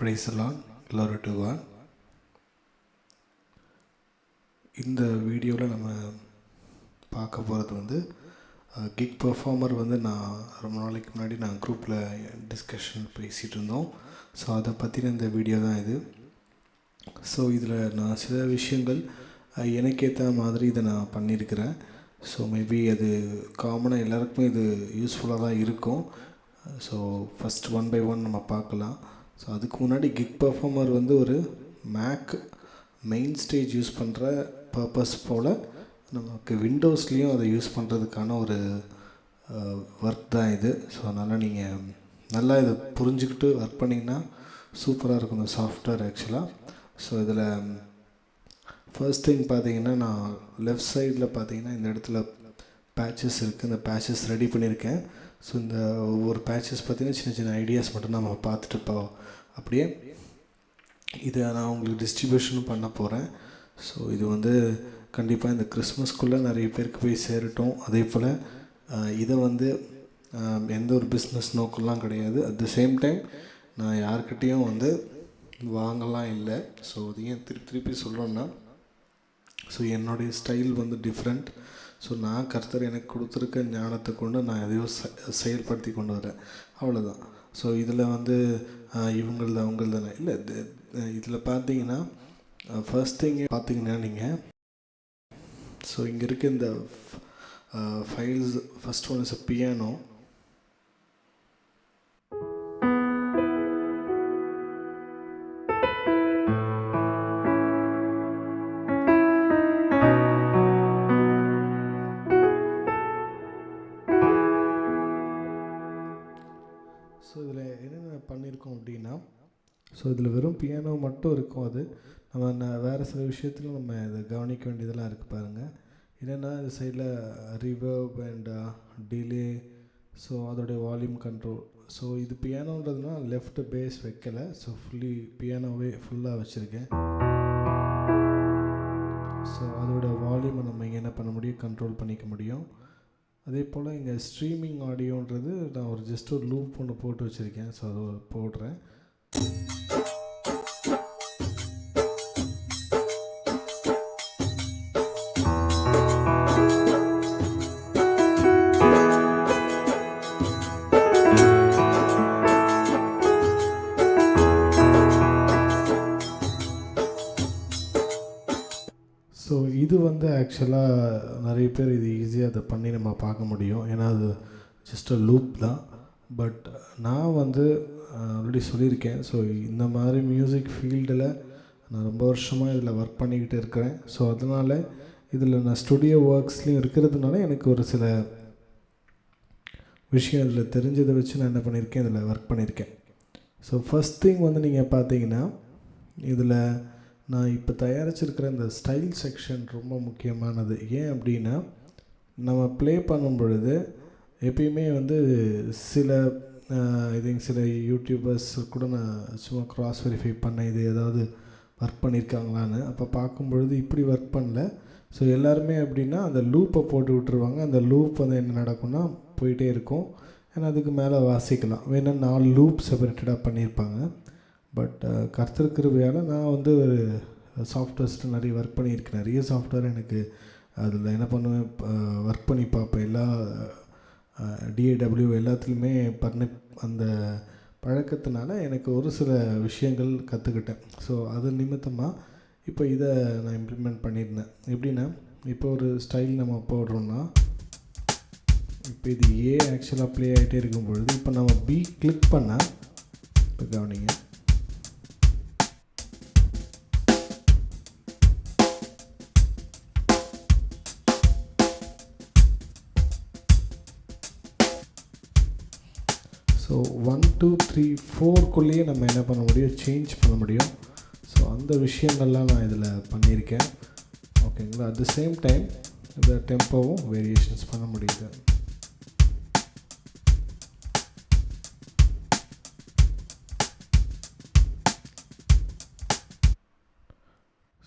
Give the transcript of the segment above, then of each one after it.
Praise the Lord, glory to God. இந்த வீடியோவில் நம்ம பார்க்க போகிறது வந்து கிக் பெர்ஃபார்மர் வந்து நான் ரொம்ப நாளைக்கு முன்னாடி நான் குரூப்பில் டிஸ்கஷன் பேசிகிட்டு இருந்தோம். ஸோ அதை பற்றின இந்த வீடியோ தான் இது. ஸோ இதில் நான் சில விஷயங்கள் எனக்கு ஏற்ற மாதிரி இதை நான் பண்ணியிருக்கிறேன். ஸோ மேபி அது காமனாக எல்லாருக்குமே இது யூஸ்ஃபுல்லாக தான் இருக்கும். So first one by one நம்ம பார்க்கலாம். ஸோ அதுக்கு முன்னாடி கிக் பெர்ஃபார்மர் வந்து ஒரு மேக் மெயின் ஸ்டேஜ் யூஸ் பண்ணுற பர்பஸ் போல் நமக்கு விண்டோஸ்லேயும் அதை யூஸ் பண்ணுறதுக்கான ஒரு ஒர்க் தான் இது. ஸோ அதனால் நீங்கள் நல்லா இதை புரிஞ்சுக்கிட்டு ஒர்க் பண்ணிங்கன்னா சூப்பராக இருக்கும் இந்த சாஃப்ட்வேர் ஆக்சுவலாக. ஸோ இதில் ஃபர்ஸ்ட் திங் பார்த்தீங்கன்னா, நான் லெஃப்ட் சைடில் பார்த்தீங்கன்னா இந்த இடத்துல பேட்சஸ் இருக்குது. இந்த பேட்சஸ் ரெடி பண்ணியிருக்கேன். ஸோ இந்த ஒவ்வொரு பேட்சஸ் பார்த்திங்கன்னா சின்ன சின்ன ஐடியாஸ் மட்டும் நம்ம பார்த்துட்டு அப்படியே இதை நான் உங்களுக்கு டிஸ்ட்ரிபியூஷனும் பண்ண போகிறேன். ஸோ இது வந்து கண்டிப்பாக இந்த கிறிஸ்மஸ்க்குள்ளே நிறைய பேருக்கு போய் சேரட்டும். அதே போல் இதை வந்து எந்த ஒரு பிஸ்னஸ் நோக்கெல்லாம் கிடையாது. அட் த சேம் டைம் நான் யார்கிட்டையும் வந்து வாங்கலாம் இல்லை. ஸோ அது ஏன் திருப்பி சொல்கிறோன்னா, ஸோ என்னுடைய ஸ்டைல் வந்து டிஃப்ரெண்ட். ஸோ நான் கர்த்தர் எனக்கு கொடுத்துருக்க ஞானத்தை கொண்டு நான் எதையோ செயல்படுத்தி கொண்டு வரேன், அவ்வளோதான். ஸோ இதில் வந்து இவங்களது அவங்களதானே இல்லை. இதில் பார்த்தீங்கன்னா ஃபர்ஸ்ட் திங் பார்த்தீங்கன்னா நீங்கள், ஸோ இங்கே இருக்க இந்த files first one is a piano. So இதில் என்னென்ன பண்ணியிருக்கோம் அப்படின்னா, ஸோ இதில் வெறும் பியானோ மட்டும் இருக்கும். அது நம்ம வேறு சில விஷயத்தில் நம்ம இதை கவனிக்க வேண்டியதெல்லாம் இருக்குது பாருங்கள். என்னென்னா இந்த சைடில் ரிவர்ப் அண்ட் டிலே, ஸோ அதோடைய வால்யூம் கண்ட்ரோல். ஸோ இது பியானோன்றதுனா லெஃப்ட் பேஸ் வைக்கலை. ஸோ பியானோவே ஃபுல்லாக வச்சுருக்கேன். ஸோ அதோட வால்யூமை நம்ம இங்கே என்ன பண்ண முடியும், கண்ட்ரோல் பண்ணிக்க முடியும். அதே போல் இங்கே ஸ்ட்ரீமிங் ஆடியோன்றது நான் ஒரு ஜஸ்ட் ஒரு லூப் ஒன்று போட்டு வச்சுருக்கேன். ஸோ அதை போடுறேன். ஸோ இது வந்து ஆக்சுவலாக நிறைய பேர் இது ஈஸியாக அதை பண்ணி நம்ம பார்க்க முடியும், ஏன்னா அது ஜஸ்ட் அ லூப் தான். பட் நான் வந்து ஆல்ரெடி சொல்லியிருக்கேன். ஸோ இந்த மாதிரி மியூசிக் ஃபீல்டில் நான் ரொம்ப வருஷமாக இதில் ஒர்க் பண்ணிக்கிட்டு இருக்கிறேன். ஸோ அதனால் இதில் நான் ஸ்டுடியோ ஒர்க்ஸ்லேயும் இருக்கிறதுனால எனக்கு ஒரு சில விஷயம் இதில் தெரிஞ்சதை வச்சு நான் என்ன பண்ணியிருக்கேன், இதில் ஒர்க் பண்ணியிருக்கேன். ஸோ ஃபஸ்ட் திங் வந்து நீங்கள் பார்த்தீங்கன்னா, இதில் நான் இப்போ தயாரிச்சிருக்கிற இந்த ஸ்டைல் செக்ஷன் ரொம்ப முக்கியமானது. ஏன் அப்படின்னா, நம்ம ப்ளே பண்ணும் பொழுது எப்பயுமே வந்து சில சில யூடியூபர்ஸ் கூட நான் சும்மா க்ராஸ் வெரிஃபை பண்ணேன், இது ஏதாவது ஒர்க் பண்ணியிருக்காங்களான்னு. அப்போ பார்க்கும்பொழுது இப்படி ஒர்க் பண்ணல. ஸோ எல்லாருமே அப்படின்னா அந்த லூப்பை போட்டு விட்டுருவாங்க. அந்த லூப் வந்து என்ன நடக்கும்னா போயிட்டே இருக்கும். ஏன்னா அதுக்கு மேலே வாசிக்கலாம். வேணா 4 லூப் செப்பரேட்டடாக பண்ணியிருப்பாங்க. பட் கர்த்தர் கிருபையால் நான் வந்து ஒரு சாஃப்ட்வேர்ஸில் நிறைய ஒர்க் பண்ணியிருக்கேன். நிறைய சாஃப்ட்வேர் எனக்கு அதில் என்ன பண்ணுவேன், ஒர்க் பண்ணி பார்ப்பேன். எல்லா DAW எல்லாத்துலேயுமே அந்த பழக்கத்தினால எனக்கு ஒரு சில விஷயங்கள் கற்றுக்கிட்டேன். ஸோ அது நிமித்தமாக இப்போ இதை நான் இம்ப்ளிமெண்ட் பண்ணியிருந்தேன். எப்படின்னா, இப்போ ஒரு ஸ்டைல் நம்ம போடுறோன்னா, இப்போ இது ஏ ஆக்சுவலாக ப்ளே ஆகிட்டே இருக்கும் பொழுது இப்போ நம்ம பி கிளிக் பண்ணால், இப்போ கவனிங்க, ஸோ 1 2 3 4க்குள்ளேயே நம்ம என்ன பண்ண முடியும், சேஞ்ச் பண்ண முடியும். ஸோ அந்த விஷயங்கள்லாம் நான் இதில் பண்ணியிருக்கேன். ஓகேங்களா. அட் த சேம் டைம் இந்த டெம்போவும் வேரியேஷன்ஸ் பண்ண முடியுது.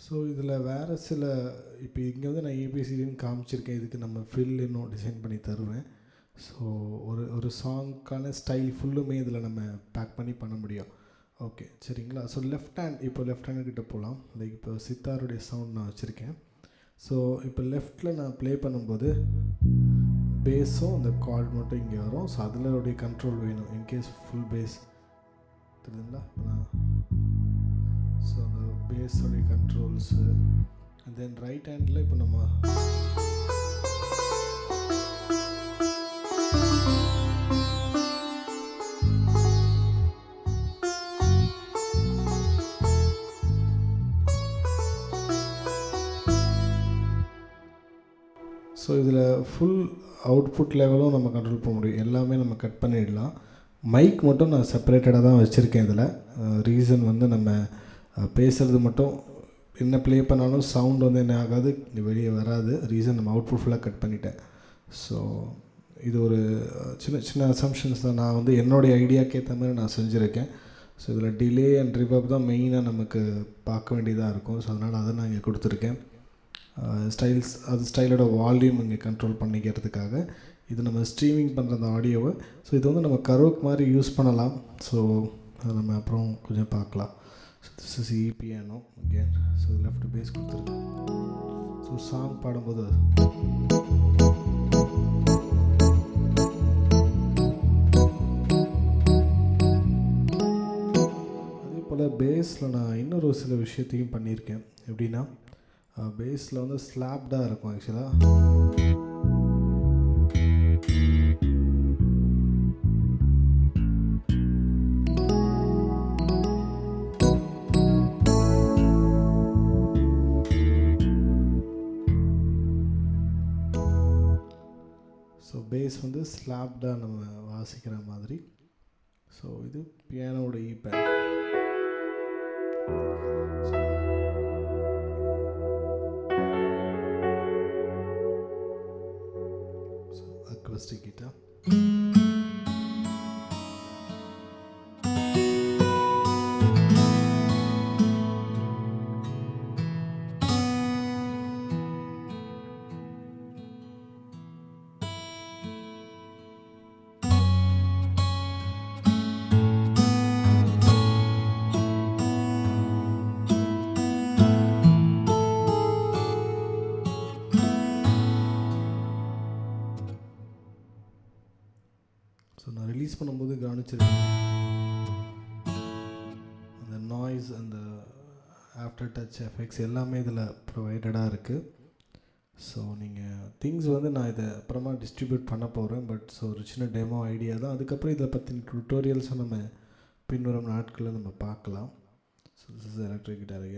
ஸோ இதில் வேறு சில, இப்போ இங்கே வந்து நான் ஏபிசிடின்னு காமிச்சிருக்கேன். இதுக்கு நம்ம ஃபில் இன்னும் டிசைன் பண்ணி தருவேன். ஸோ ஒரு சாங்க்கான ஸ்டைல் ஃபுல்லுமே இதில் நம்ம பேக் பண்ண முடியும். ஓகே சரிங்களா. ஸோ லெஃப்ட் ஹேண்ட், இப்போ லெஃப்ட் ஹேண்டுக்கிட்ட போகலாம். லைக் இப்போ சித்தாருடைய சவுண்ட் நான் வச்சுருக்கேன். ஸோ இப்போ லெஃப்டில் நான் ப்ளே பண்ணும்போது பேஸும் அந்த கார்டு மட்டும் இங்கே வரும். ஸோ அதில் கண்ட்ரோல் வேணும் இன்கேஸ் ஃபுல் பேஸ் தெரியுதுங்களா. இப்போ நான் ஸோ அந்த பேஸோடைய controls and then right handle இப்போ நம்ம ஸோ இதில் ஃபுல் அவுட்புட் லெவலும் நம்ம கண்ட்ரோல் பண்ண முடியும். எல்லாமே நம்ம கட் பண்ணிடலாம். மைக் மட்டும் நான் செப்பரேட்டடாக தான் வச்சுருக்கேன் இதில். ரீசன் வந்து நம்ம பேசுகிறது மட்டும் என்ன ப்ளே பண்ணாலும் சவுண்ட் வந்து என்ன ஆகாது, வெளியே வராது. ரீசன் நம்ம அவுட்புட் ஃபுல்லாக கட் பண்ணிட்டேன். ஸோ இது ஒரு சின்ன சின்ன அசம்ஷன்ஸ் தான். நான் வந்து என்னுடைய ஐடியாவுக்கு ஏற்ற மாதிரி நான் செஞ்சுருக்கேன். ஸோ இதில் டிலே அண்ட் ரிவர்ப் தான் மெயினாக நமக்கு பார்க்க வேண்டியதாக இருக்கும். ஸோ அதனால் அதை நான் இங்கே கொடுத்துருக்கேன். ஸ்டைல்ஸ் அது ஸ்டைலோட வால்யூம் இங்கே கண்ட்ரோல் பண்ணிக்கிறதுக்காக இது நம்ம ஸ்ட்ரீமிங் பண்ணுற அந்த ஆடியோவை. ஸோ இது வந்து நம்ம கரோக் மாதிரி யூஸ் பண்ணலாம். ஸோ அதை நம்ம அப்புறம் கொஞ்சம் பார்க்கலாம். So this is piano again. So left bass கொடுத்துருக்கேன். ஸோ சாங் பாடும்போது அதே போல் பேஸில் நான் இன்னொரு சில விஷயத்தையும் பண்ணியிருக்கேன். எப்படின்னா பேஸில் வந்து ஸ்லாப்டாக இருக்கும் ஆக்சுவலாக. ஸோ பேஸ் வந்து ஸ்லாப்டாக நம்ம வாசிக்கிற மாதிரி. ஸோ இது பியானோட பேட். acoustic guitar. ஸோ நான் ரிலீஸ் பண்ணும்போது கவனிச்சிருக்கேன் அந்த நாய்ஸ், அந்த ஆஃப்டர் டச் எஃபெக்ட்ஸ் எல்லாமே இதில் ப்ரொவைடடாக இருக்குது. ஸோ நீங்கள் திங்ஸ் வந்து நான் இதை அப்புறமா டிஸ்ட்ரிபியூட் பண்ண போகிறேன். பட் ஸோ ஒரு சின்ன டெமோ ஐடியா தான். அதுக்கப்புறம் இதை பற்றின டுட்டோரியல்ஸை நம்ம பின்வரும் நாட்களில் நம்ம பார்க்கலாம். So this is electric guitar.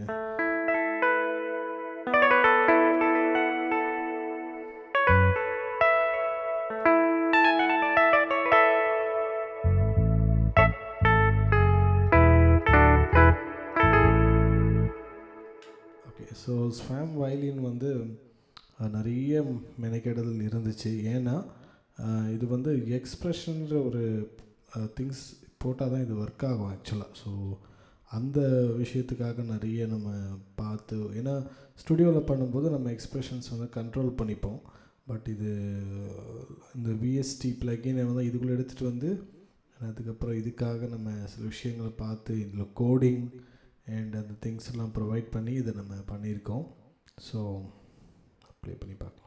So ஸ்வாம் வயலின் வந்து நிறைய மெனக்கெடுதல் இருந்துச்சு. ஏன்னா இது வந்து எக்ஸ்ப்ரெஷன்ற ஒரு திங்ஸ் போட்டால் தான் இது ஒர்க் ஆகும் ஆக்சுவலாக. ஸோ அந்த விஷயத்துக்காக நிறைய நம்ம பார்த்து, ஏன்னா ஸ்டுடியோவில் பண்ணும்போது நம்ம எக்ஸ்ப்ரெஷன்ஸ் வந்து கண்ட்ரோல் பண்ணிப்போம். பட் இது இந்த விஎஸ்டி ப்ளக்கினை வந்து இதுக்குள்ளே எடுத்துகிட்டு வந்து அதுக்கப்புறம் இதுக்காக நம்ம சில விஷயங்களை பார்த்து இதில் கோடிங் அண்ட் அந்த திங்ஸ் எல்லாம் ப்ரொவைட் பண்ணி இதை நம்ம பண்ணியிருக்கோம். ஸோ ப்ளே பண்ணி பார்க்கலாம்.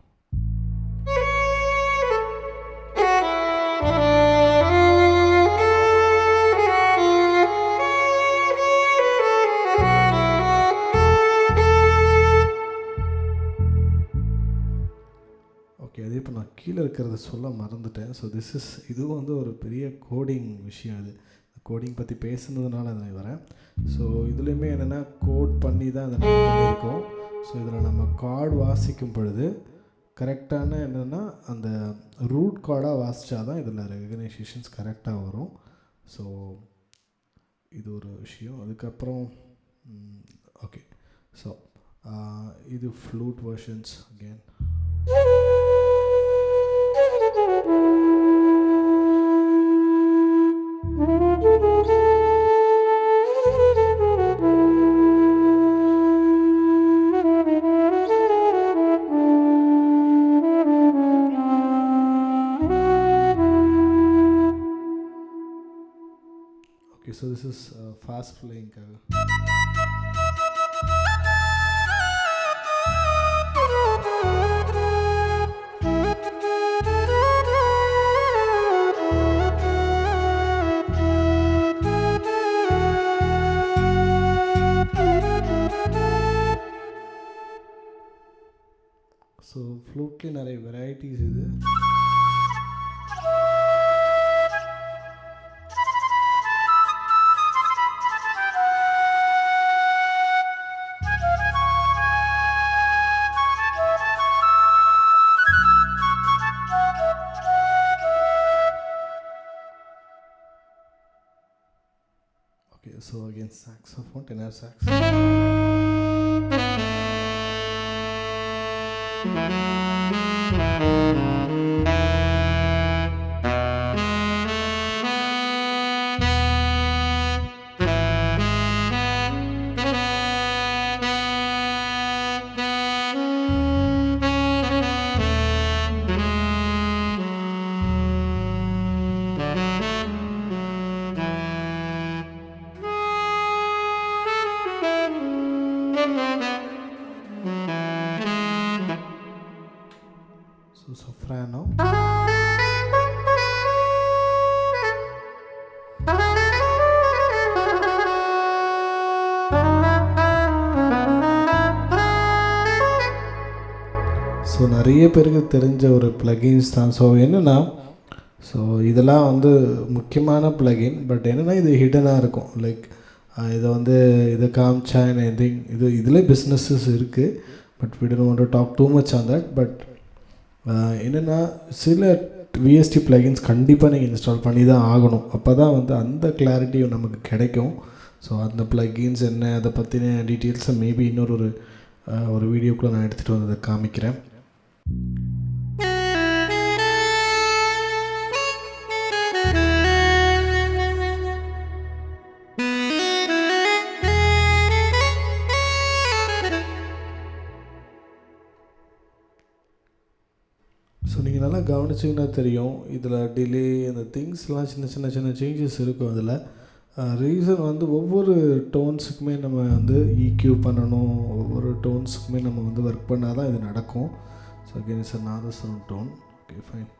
ஓகே, அதே இப்போ நான் கீழே இருக்கிறத சொல்ல மறந்துட்டேன். ஸோ இதுவும் வந்து ஒரு பெரிய கோடிங் விஷயம். அது கோடிங் பற்றி பேசுனதுனால அதை வரேன். ஸோ இதுலேயுமே என்னென்னா கோட் பண்ணி தான் அதை நம்ம பண்ணியிருக்கோம். ஸோ இதில் நம்ம கார்டு வாசிக்கும் பொழுது கரெக்டான என்னென்னா அந்த ரூட் கார்டாக வாசித்தா தான் இதில் ரெகனைசேஷன்ஸ் கரெக்டாக வரும். ஸோ இது ஒரு விஷயம். அதுக்கப்புறம் ஓகே, ஸோ இது flute versions again. Okay, so this is fast ஃப்ளைங்காக. ஸோ ஃப்ளூட்லேயே நிறைய வெரைட்டிஸ் இது. Okay, so again saxophone, tenor sax. So soprano. So நிறைய பேருக்கு தெரிஞ்ச ஒரு ப்ளகின்ஸ் தான். ஸோ என்னென்னா, ஸோ இதெல்லாம் வந்து முக்கியமான ப்ளகின். பட் என்னென்னா இது ஹிடனாக இருக்கும். லைக் இதை காமிச்சா இதில் பிஸ்னஸஸ் இருக்குது. But we don't want to talk too much on that. But என்னென்னா சில விஎஸ்டி ப்ளகின்ஸ் கண்டிப்பாக நீங்கள் இன்ஸ்டால் பண்ணி தான் ஆகணும். அப்போ தான் வந்து அந்த கிளாரிட்டியும் நமக்கு கிடைக்கும். ஸோ அந்த ப்ளகின்ஸ் என்ன, அதை பற்றின டீட்டெயில்ஸை மேபி ஒரு வீடியோக்குள்ளே நான் எடுத்துகிட்டு வந்து அதை காமிக்கிறேன். ஸோ நீங்கள் நல்லா கவனிச்சிங்கன்னா தெரியும், இதில் டிலே அந்த திங்ஸ்லாம் சின்ன சின்ன சின்ன சேஞ்சஸ் இருக்கும். அதில் ரீசன் வந்து ஒவ்வொரு டோன்ஸுக்குமே நம்ம வந்து EQ பண்ணணும். ஒவ்வொரு டோன்ஸுக்குமே நம்ம வந்து ஒர்க் பண்ணால் தான் இது நடக்கும். So again it's nadaswaram tone. Okay fine,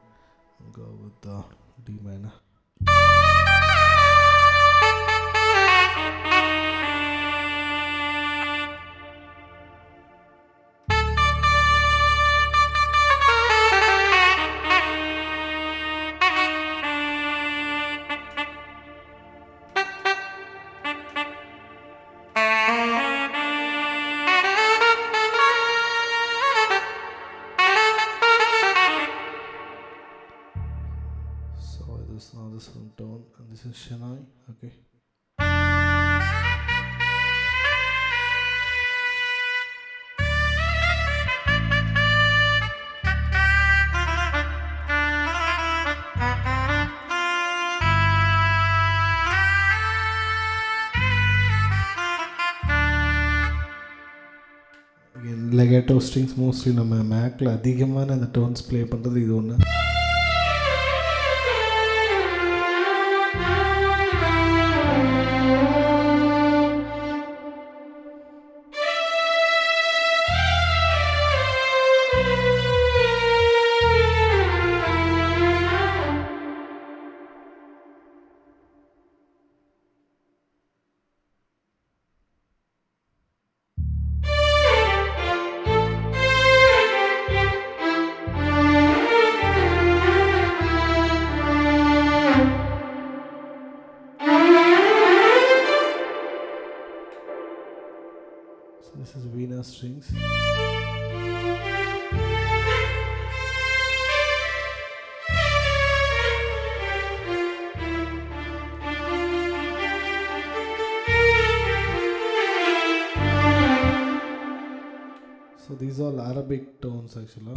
go with the D minor. Now this one tone and this is Shania. Okay. Again legato strings mostly நம்ம மேக்ல அதிகமான அந்த டோன்ஸ் ப்ளே பண்ணுறது இது ஒன்று. So this is Veena strings. So these are all Arabic tones actually.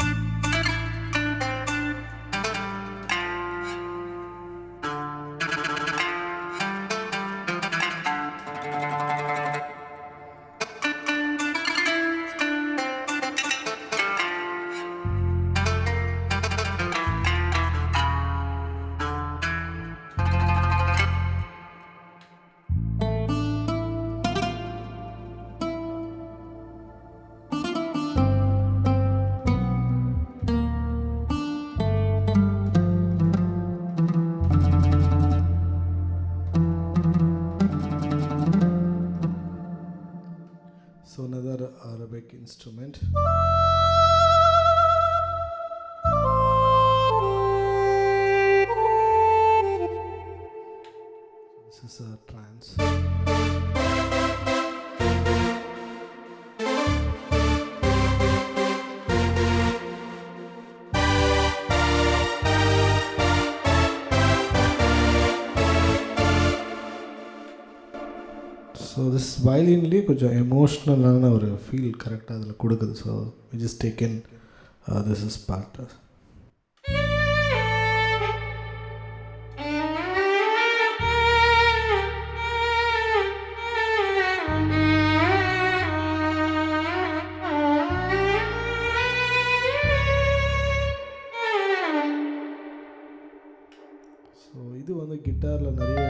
So another Arabic instrument. This is a trance. So this வயலின்லேயே கொஞ்சம் எமோஷ்னலான ஒரு ஃபீல் கரெக்டாக அதில் கொடுக்குது. So we just taken this is part. So இது வந்து கிட்டாரில் நிறைய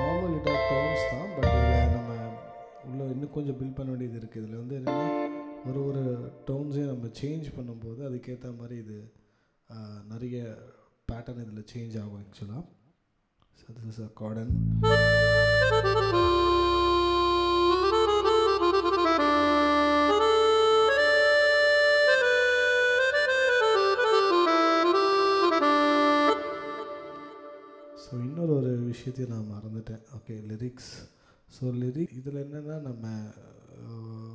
நார்மல் கிட்டார் டோன்ஸ் தான், பட் இதில் நம்ம உள்ள இன்னும் கொஞ்சம் பில்ட் பண்ண வேண்டியது இருக்குது. இதில் வந்து என்னென்னா ஒரு டோன்ஸையும் நம்ம சேஞ்ச் பண்ணும்போது அதுக்கேற்ற மாதிரி இது நிறைய பேட்டர்ன் இதில் சேஞ்ச் ஆகும் ஆக்சுவலாக. So this is a garden. So இன்னொரு விஷயத்தையும் நான் மறந்துட்டேன். Okay, lyrics. ஸோ இதில் என்னென்னா நம்ம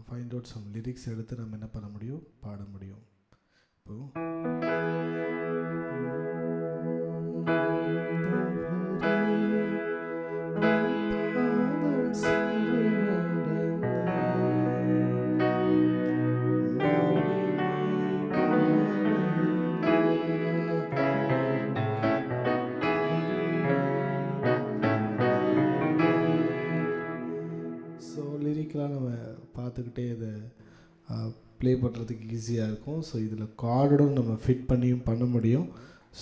ஃபைண்ட் அவுட் சம் லிரிக்ஸ் எடுத்து நம்ம என்ன பண்ண முடியும், பாட முடியும். லிரிக்கெலாம் நம்ம பார்த்துக்கிட்டே இதை ப்ளே பண்ணுறதுக்கு ஈஸியாக இருக்கும். ஸோ இதில் கார்டோட நம்ம ஃபிட் பண்ணியும் பண்ண முடியும்.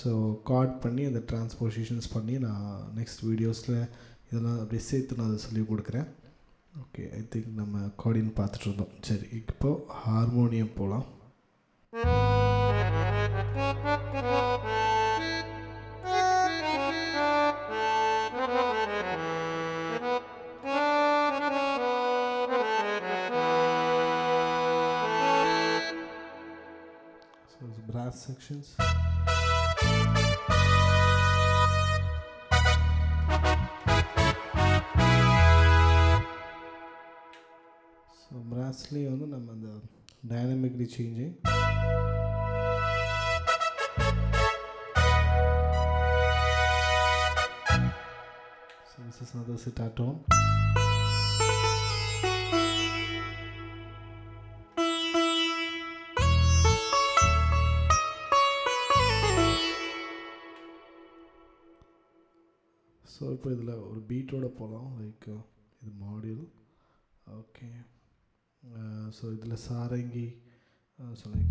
ஸோ கார்ட் பண்ணி அந்த டிரான்ஸ்போசிஷன்ஸ் பண்ணி நான் நெக்ஸ்ட் வீடியோஸில் இதெல்லாம் அப்படியே சேர்த்து நான் அதை சொல்லி கொடுக்குறேன். ஓகே, ஐ திங்க் நம்ம கார்டின் பார்த்துட்டு இருந்தோம். சரி, இப்போது ஹார்மோனியம் போகலாம். Brass sections. So brassலேயே வந்து நம்ம அந்த dynamically changing. So this is another sitar tone. So இப்போ இதில் ஒரு பீட்டோட போகலாம். லைக் இது மாடியூல். ஓகே, ஸோ இதில் சாரங்கி. ஸோ லைக்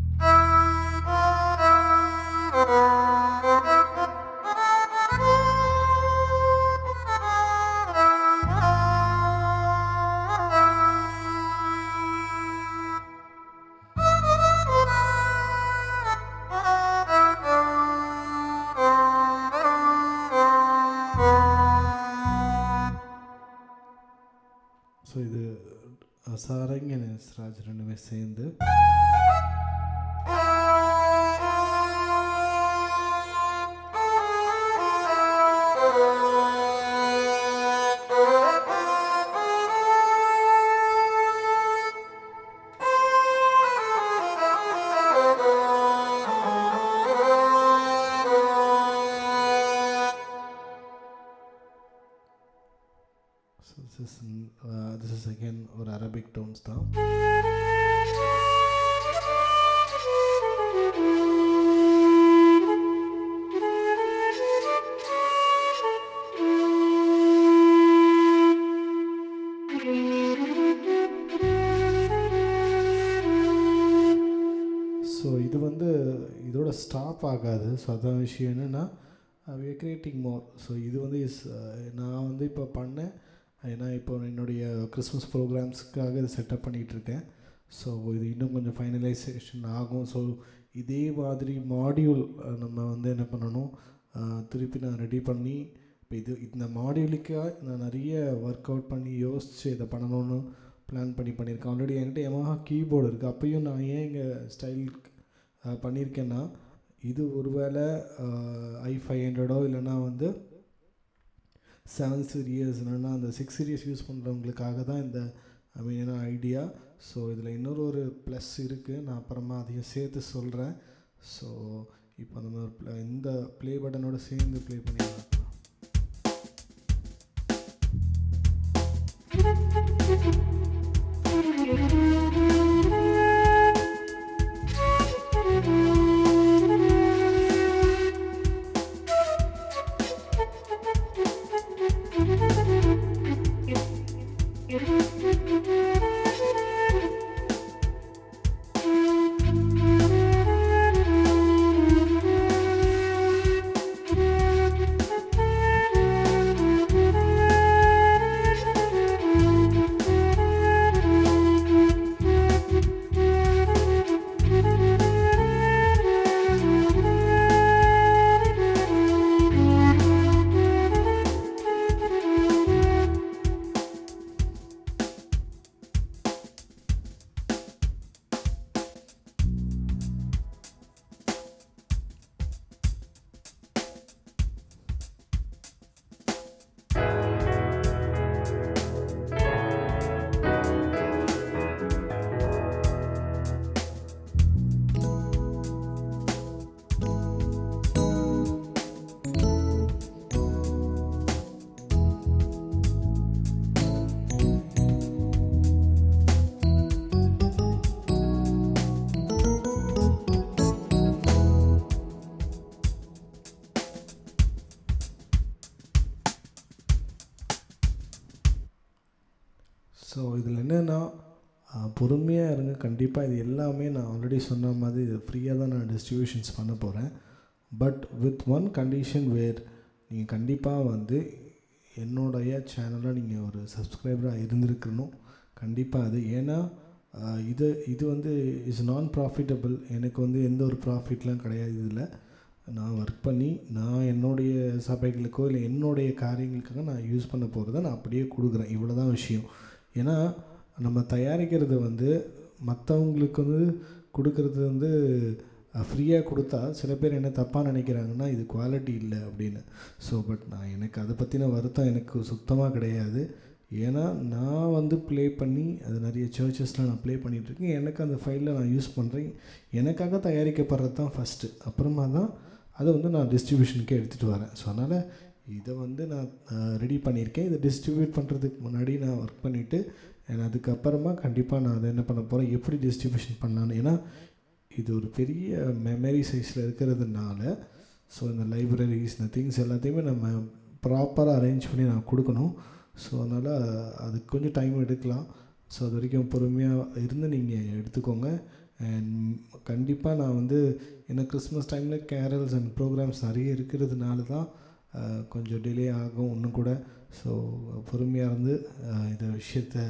ஸோ இது சாரங்கி எஸ்ராஜ் ரெண்டுமே சேர்ந்து. So this is again ஒரு Arabic tones தான். ஸோ இது வந்து இதோட ஸ்டாப் ஆகாது. ஸோ அதான் விஷயம் என்னென்னா we are creating more. So இது வந்து நான் வந்து இப்போ பண்ணேன். ஏன்னா இப்போ என்னுடைய கிறிஸ்மஸ் ப்ரோக்ராம்ஸ்க்காக இதை செட்டப் பண்ணிகிட்ருக்கேன். ஸோ இது இன்னும் கொஞ்சம் ஃபைனலைசேஷன் ஆகும். ஸோ இதே மாதிரி மாடியூல் நம்ம வந்து என்ன பண்ணணும், திருப்பி நான் ரெடி பண்ணி இப்போ இந்த மாடியூலுக்காக நான் நிறைய ஒர்க் அவுட் பண்ணி யோசித்து இதை பண்ணணும்னு பிளான் பண்ணியிருக்கேன். ஆல்ரெடி என்கிட்ட Yamaha கீபோர்டு இருக்குது. அப்பையும் நான் ஏன் இங்கே ஸ்டைல் பண்ணியிருக்கேன்னா, இது ஒரு வேளை i500 இல்லைனா வந்து 7 சீரியஸ் இல்லைனா அந்த 6 சீரியஸ் யூஸ் பண்ணுறவங்களுக்காக தான் இந்த ஐடியா. ஸோ இதில் இன்னொரு ப்ளஸ் இருக்குது, நான் அப்புறமா அதையும் சேர்த்து சொல்கிறேன். ஸோ இப்போ நம்ம இந்த ப்ளே பட்டனோட சேர்ந்து ப்ளே பண்ணிடலாம். ஸோ இதில் என்னென்னா பொறுமையாக இருங்க. கண்டிப்பாக இது எல்லாமே நான் ஆல்ரெடி சொன்ன மாதிரி இது ஃப்ரீயாக தான் நான் டிஸ்ட்ரிபியூஷன்ஸ் பண்ண போகிறேன். பட் வித் ஒன் கண்டிஷன் வேர் நீங்கள் கண்டிப்பாக வந்து என்னுடைய சேனலில் நீங்கள் ஒரு சப்ஸ்கிரைபராக இருந்திருக்கணும். கண்டிப்பாக அது ஏன்னா இது வந்து இஸ் நான் ப்ராஃபிட்டபிள். எனக்கு வந்து எந்த ஒரு ப்ராஃபிட்லாம் கிடையாது. இதில் நான் ஒர்க் பண்ணி நான் என்னுடைய சபைகளுக்கோ இல்லை என்னுடைய காரியங்களுக்காக நான் யூஸ் பண்ண போகிறத நான் அப்படியே கொடுக்குறேன். இவ்வளோ தான் விஷயம். ஏன்னா நம்ம தயாரிக்கிறது வந்து மற்றவங்களுக்கு வந்து கொடுக்கறது வந்து ஃப்ரீயாக கொடுத்தா சில பேர் என்ன தப்பாக நினைக்கிறாங்கன்னா இது குவாலிட்டி இல்லை அப்படின்னு. ஸோ பட் எனக்கு அதை பற்றின வருத்தம் எனக்கு சுத்தமாக கிடையாது. ஏன்னா நான் வந்து ப்ளே பண்ணி அது நிறைய சர்ச்சஸில் நான் ப்ளே பண்ணிகிட்ருக்கேன். எனக்கு அந்த ஃபைலில் நான் யூஸ் பண்ணுறேன். எனக்காக தயாரிக்கப்படுறது தான் ஃபஸ்ட்டு. அப்புறமா தான் அதை வந்து நான் டிஸ்ட்ரிபியூஷனுக்கே எடுத்துகிட்டு வரேன். ஸோ அதனால் இதை வந்து நான் ரெடி பண்ணியிருக்கேன். இதை டிஸ்ட்ரிபியூட் பண்ணுறதுக்கு முன்னாடி நான் ஒர்க் பண்ணிவிட்டு அதுக்கப்புறமா கண்டிப்பாக நான் அதை என்ன பண்ண போகிறேன், எப்படி டிஸ்ட்ரிபியூஷன் பண்ணலான்னு. ஏன்னா இது ஒரு பெரிய மெமரி சைஸில் இருக்கிறதுனால ஸோ இந்த லைப்ரரிஸ் இந்த திங்ஸ் எல்லாத்தையுமே நம்ம ப்ராப்பராக அரேஞ்ச் பண்ணி நான் கொடுக்கணும். ஸோ அதனால் அதுக்கு கொஞ்சம் டைம் எடுக்கலாம். ஸோ அது வரைக்கும் பொறுமையாக இருந்து நீங்கள் எடுத்துக்கோங்க. அண்ட் கண்டிப்பாக நான் வந்து ஏன்னா கிறிஸ்மஸ் டைமில் கேரல்ஸ் அண்ட் ப்ரோக்ராம்ஸ் நிறைய இருக்கிறதுனால தான் கொஞ்சம் டிலே ஆகும் இன்னும் கூட. ஸோ பொறுமையாக இருந்து இந்த விஷயத்தை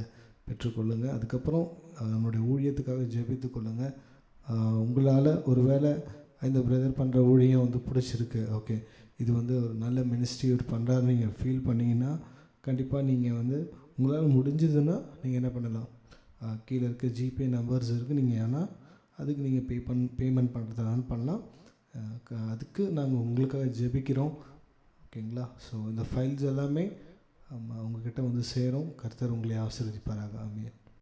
பெற்றுக்கொள்ளுங்கள். அதுக்கப்புறம் நம்மளுடைய ஊழியத்துக்காக ஜெபித்து கொள்ளுங்கள். உங்களால் ஒரு வேளை இந்த பிரதர் பண்ணுற ஊழியம் வந்து பிடிச்சிருக்கு, ஓகே இது வந்து ஒரு நல்ல மினிஸ்ட்ரி ஒரு பண்ணுறாருன்னு நீங்கள் ஃபீல் பண்ணிங்கன்னா கண்டிப்பாக நீங்கள் வந்து உங்களால் முடிஞ்சதுன்னா நீங்கள் என்ன பண்ணலாம், கீழே இருக்க ஜிபே நம்பர்ஸ் இருக்குது. நீங்கள் ஆனால் அதுக்கு நீங்கள் பேமெண்ட் பண்ணுறதுனாலும் பண்ணலாம். அதுக்கு நாங்கள் உங்களுக்காக ஜெபிக்கிறோம். ஓகேங்களா? ஸோ இந்த ஃபைல்ஸ் எல்லாமே உங்கள்கிட்ட வந்து சேரும். கர்த்தர் உங்களை ஆசீர்வதிப்பாராக. ஆமென்.